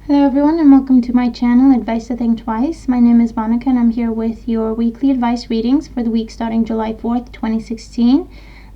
Hello everyone and welcome to my channel, Advice to Think Twice. My name is Monica and I'm here with your weekly advice readings for the week starting July 4th, 2016.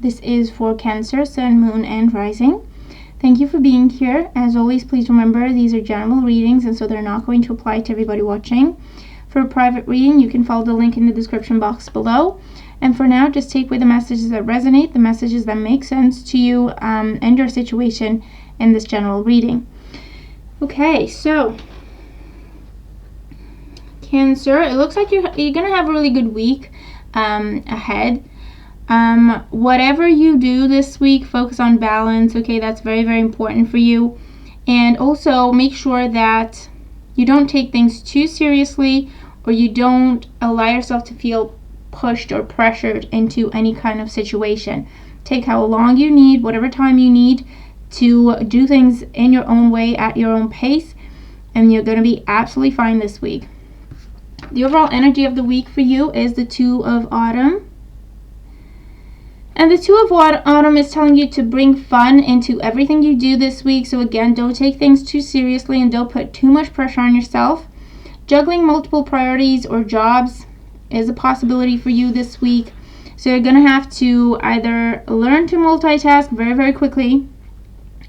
This is for Cancer, Sun, Moon, and Rising. Thank you for being here. As always, please remember these are general readings and so they're not going to apply to everybody watching. For a private reading, you can follow the link in the description box below. And for now, just take away the messages that resonate, the messages that make sense to you and your situation in this general reading. Okay, so Cancer, it looks like you're gonna have a really good week ahead. Whatever you do this week, focus on balance. Okay, that's very, very important for you. And also make sure that you don't take things too seriously or you don't allow yourself to feel pushed or pressured into any kind of situation. Take how long you need, whatever time you need to do things in your own way at your own pace, and you're going to be absolutely fine this week. The overall energy of the week for you is the Two of Autumn. And the Two of Autumn is telling you to bring fun into everything you do this week. So again, don't take things too seriously and don't put too much pressure on yourself. Juggling multiple priorities or jobs is a possibility for you this week. So you're going to have to either learn to multitask very, very quickly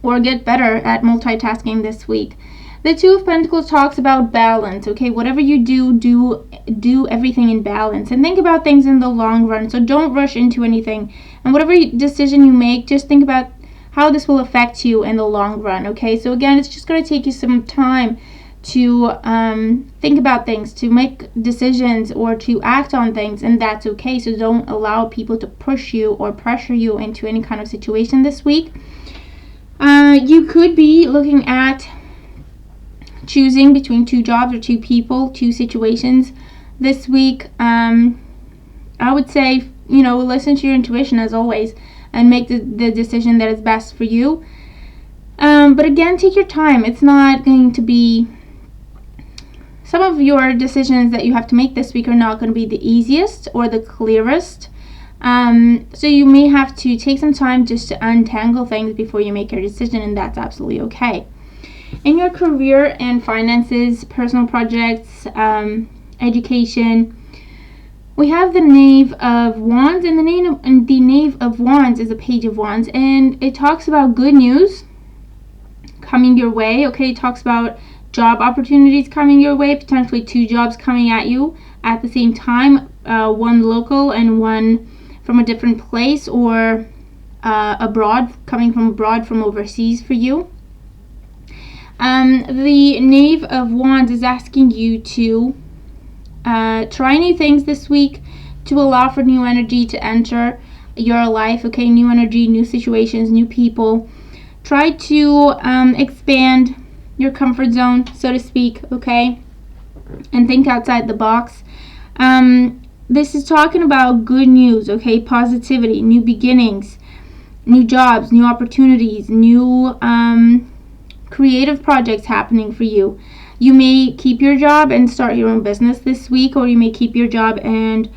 or get better at multitasking this week. The Two of Pentacles talks about balance, okay? Whatever you do everything in balance. And think about things in the long run. So don't rush into anything. And whatever decision you make, just think about how this will affect you in the long run, okay? So again, it's just going to take you some time to think about things, to make decisions, or to act on things, and that's okay. So don't allow people to push you or pressure you into any kind of situation this week. You could be looking at choosing between two jobs or two people, two situations this week. I would say, listen to your intuition as always and make the decision that is best for you. But again, take your time. It's not going to be, some of your decisions that you have to make this week are not going to be the easiest or the clearest. So you may have to take some time just to untangle things before you make your decision, and that's absolutely okay. In your career and finances, personal projects, education, we have the Knave of Wands, and the Knave of Wands is a Page of Wands, and it talks about good news coming your way. Okay, it talks about job opportunities coming your way, potentially two jobs coming at you at the same time, one local and one from a different place, or coming from abroad, from overseas for you. The Knave of Wands is asking you to try new things this week, to allow for new energy to enter your life, okay? New energy, new situations, new people. Try to expand your comfort zone, so to speak, okay? And think outside the box. This is talking about good news, okay? Positivity, new beginnings, new jobs, new opportunities, new creative projects happening for you. You may keep your job and start your own business this week, or you may keep your job and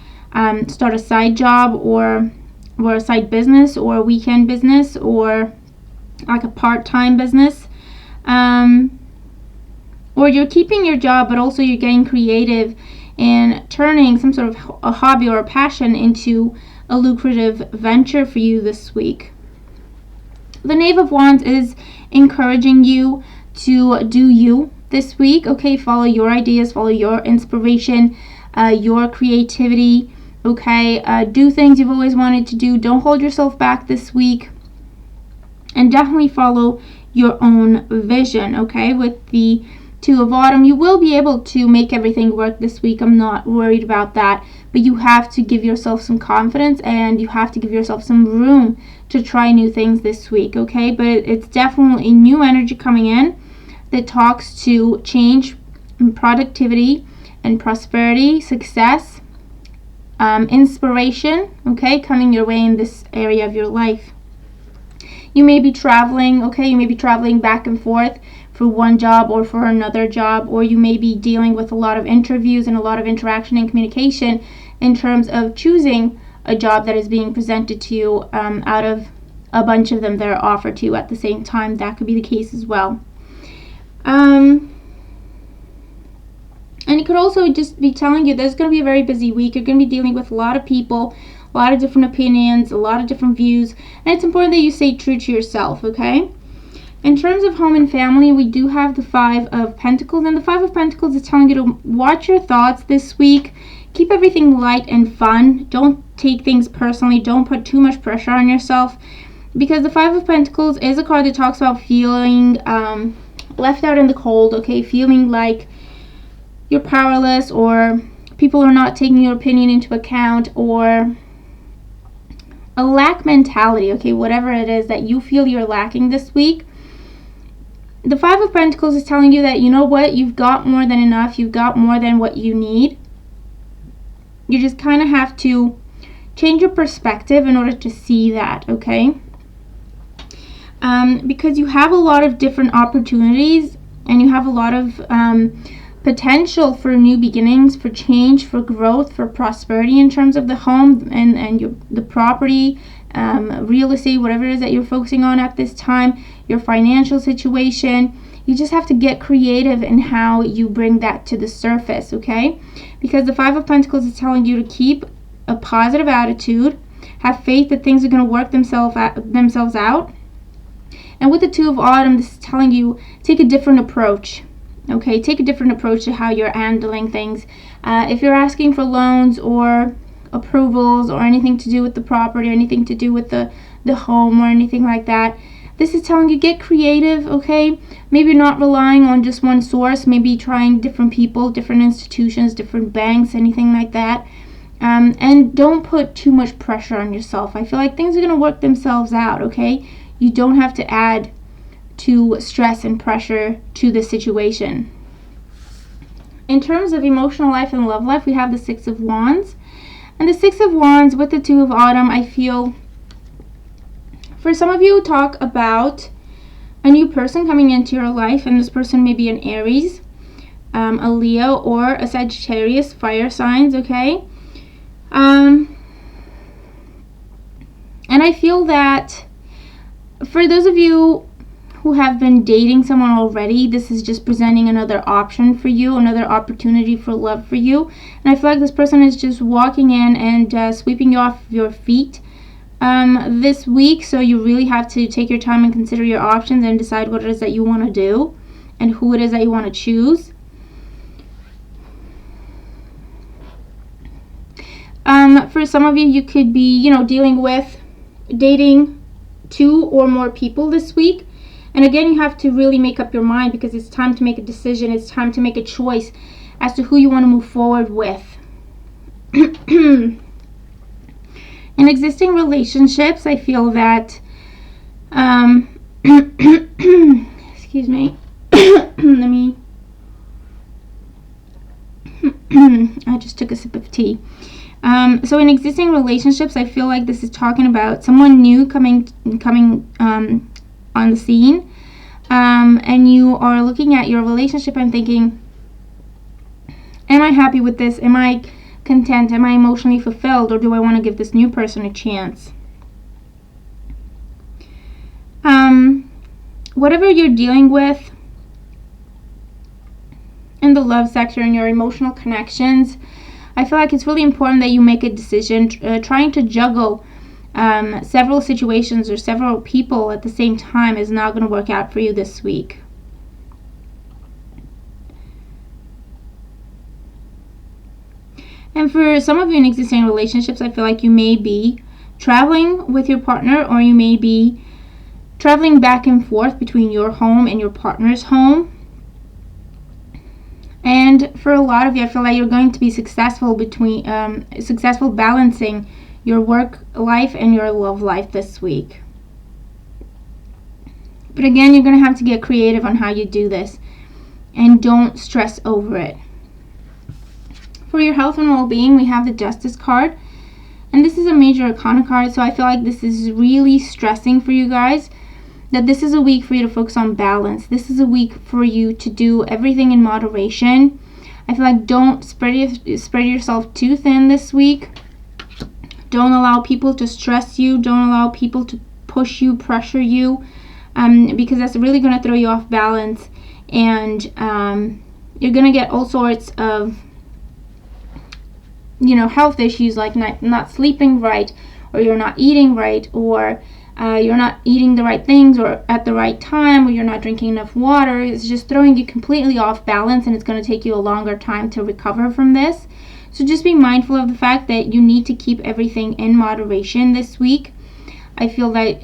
start a side job or a side business or a weekend business or like a part-time business. Or you're keeping your job, but also you're getting creative and turning some sort of a hobby or a passion into a lucrative venture for you this week. The Knave of Wands is encouraging you to do you this week, okay? Follow your ideas, follow your inspiration, your creativity, okay? Do things you've always wanted to do. Don't hold yourself back this week. And definitely follow your own vision, okay? With the Two of Autumn, you will be able to make everything work this week. I'm not worried about that. But you have to give yourself some confidence and you have to give yourself some room to try new things this week, okay? But it's definitely new energy coming in that talks to change, and productivity, and prosperity, success, inspiration, okay? Coming your way in this area of your life. You may be traveling, okay? You may be traveling back and forth for one job or for another job, or you may be dealing with a lot of interviews and a lot of interaction and communication in terms of choosing a job that is being presented to you out of a bunch of them that are offered to you at the same time. That could be the case as well. And it could also just be telling you there's going to be a very busy week. You're going to be dealing with a lot of people, a lot of different opinions, a lot of different views, and it's important that you stay true to yourself, okay? In terms of home and family, we do have the Five of Pentacles, and the Five of Pentacles is telling you to watch your thoughts this week. Keep everything light and fun. Don't take things personally. Don't put too much pressure on yourself, because the Five of Pentacles is a card that talks about feeling left out in the cold, okay? Feeling like you're powerless, or people are not taking your opinion into account, or a lack mentality, okay? Whatever it is that you feel you're lacking this week. The Five of Pentacles is telling you that, you know what, you've got more than enough. You've got more than what you need. You just kind of have to change your perspective in order to see that, okay? Because you have a lot of different opportunities, and you have a lot of potential for new beginnings, for change, for growth, for prosperity in terms of the home and the property, real estate, whatever it is that you're focusing on at this time, your financial situation. You just have to get creative in how you bring that to the surface, okay? Because the Five of Pentacles is telling you to keep a positive attitude, have faith that things are going to work themselves out. And with the Two of Autumn, this is telling you take a different approach. Okay, take a different approach to how you're handling things. If you're asking for loans or approvals or anything to do with the property or anything to do with the home or anything like that, this is telling you get creative, okay? Maybe not relying on just one source, maybe trying different people, different institutions, different banks, anything like that. And don't put too much pressure on yourself. I feel like things are going to work themselves out, okay? You don't have to add to stress and pressure to the situation. In terms of emotional life and love life, we have the Six of Wands. And the Six of Wands with the Two of Autumn, I feel, for some of you, talk about a new person coming into your life, and this person may be an Aries, a Leo, or a Sagittarius, fire signs, okay? And I feel that for those of you who have been dating someone already, this is just presenting another option for you, another opportunity for love for you. And I feel like this person is just walking in and sweeping you off your feet this week. So you really have to take your time and consider your options and decide what it is that you want to do and who it is that you want to choose. For some of you, you could be, dealing with dating 2 or more people this week. And again, you have to really make up your mind, because it's time to make a decision. It's time to make a choice as to who you want to move forward with. In existing relationships, I feel that, excuse me, I just took a sip of tea. So in existing relationships, I feel like this is talking about someone new coming on the scene, and you are looking at your relationship and thinking, am I happy with this? Am I content? Am I emotionally fulfilled? Or do I want to give this new person a chance? Whatever you're dealing with in the love sector and your emotional connections, I feel like it's really important that you make a decision. Trying to juggle several situations or several people at the same time is not going to work out for you this week. And for some of you in existing relationships, I feel like you may be traveling with your partner, or you may be traveling back and forth between your home and your partner's home. And for a lot of you, I feel like you're going to be successful balancing your work life and your love life this week. But again, you're going to have to get creative on how you do this, and don't stress over it. For your health and well-being, we have the Justice card, and this is a major arcana card, so I feel like this is really stressing for you guys, that this is a week for you to focus on balance. This is a week for you to do everything in moderation. I feel like don't spread yourself too thin this week. Don't allow people to stress you. Don't allow people to push you, pressure you, because that's really going to throw you off balance and you're going to get all sorts of, health issues like not sleeping right, or you're not eating right, or you're not eating the right things or at the right time, or you're not drinking enough water. It's just throwing you completely off balance, and it's going to take you a longer time to recover from this. So just be mindful of the fact that you need to keep everything in moderation this week. I feel that,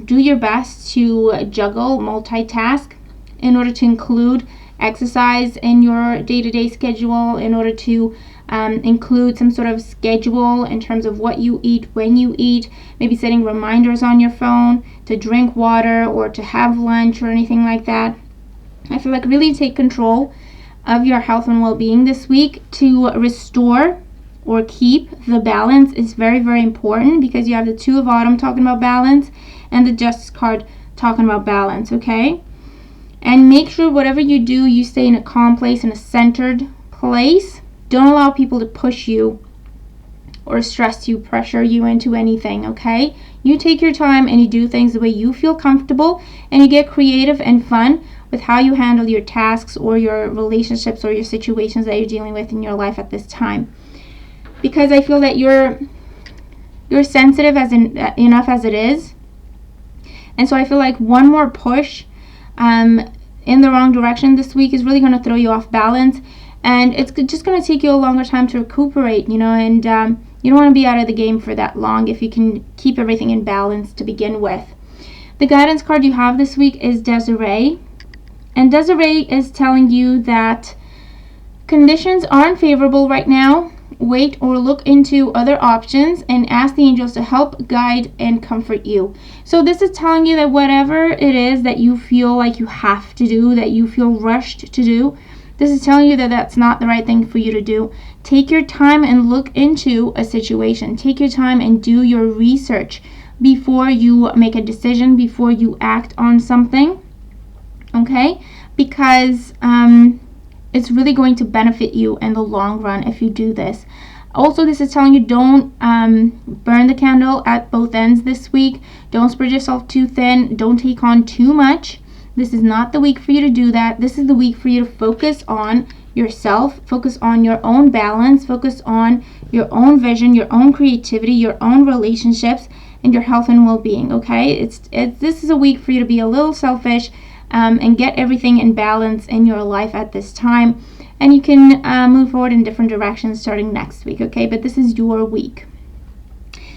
do your best to juggle, multitask, in order to include exercise in your day-to-day schedule, in order to include some sort of schedule in terms of what you eat, when you eat, maybe setting reminders on your phone to drink water or to have lunch or anything like that. I feel like really take control of your health and well-being this week. To restore or keep the balance is very, very important, because you have the Two of Autumn talking about balance and the Justice card talking about balance, okay? And make sure whatever you do, you stay in a calm place, in a centered place. Don't allow people to push you or stress you, pressure you into anything, okay? You take your time and you do things the way you feel comfortable, and you get creative and fun with how you handle your tasks or your relationships or your situations that you're dealing with in your life at this time. Because I feel that you're sensitive enough as it is. And so I feel like one more push in the wrong direction this week is really going to throw you off balance, and it's just going to take you a longer time to recuperate, and you don't want to be out of the game for that long if you can keep everything in balance to begin with. The guidance card you have this week is Desiree, and Desiree is telling you that conditions aren't favorable right now. Wait or look into other options and ask the angels to help, guide, and comfort you. So this is telling you that whatever it is that you feel like you have to do, that you feel rushed to do, this is telling you that that's not the right thing for you to do. Take your time and look into a situation. Take your time and do your research before you make a decision, before you act on something, okay? Because it's really going to benefit you in the long run if you do this. Also, this is telling you don't burn the candle at both ends this week. Don't spread yourself too thin. Don't take on too much. This is not the week for you to do that. This is the week for you to focus on yourself, focus on your own balance, focus on your own vision, your own creativity, your own relationships, and your health and well-being, okay? This is a week for you to be a little selfish and get everything in balance in your life at this time. And you can move forward in different directions starting next week, okay? But this is your week.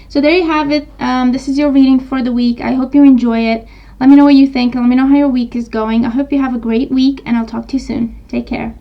So there you have it. This is your reading for the week. I hope you enjoy it. Let me know what you think. Let me know how your week is going. I hope you have a great week, and I'll talk to you soon. Take care.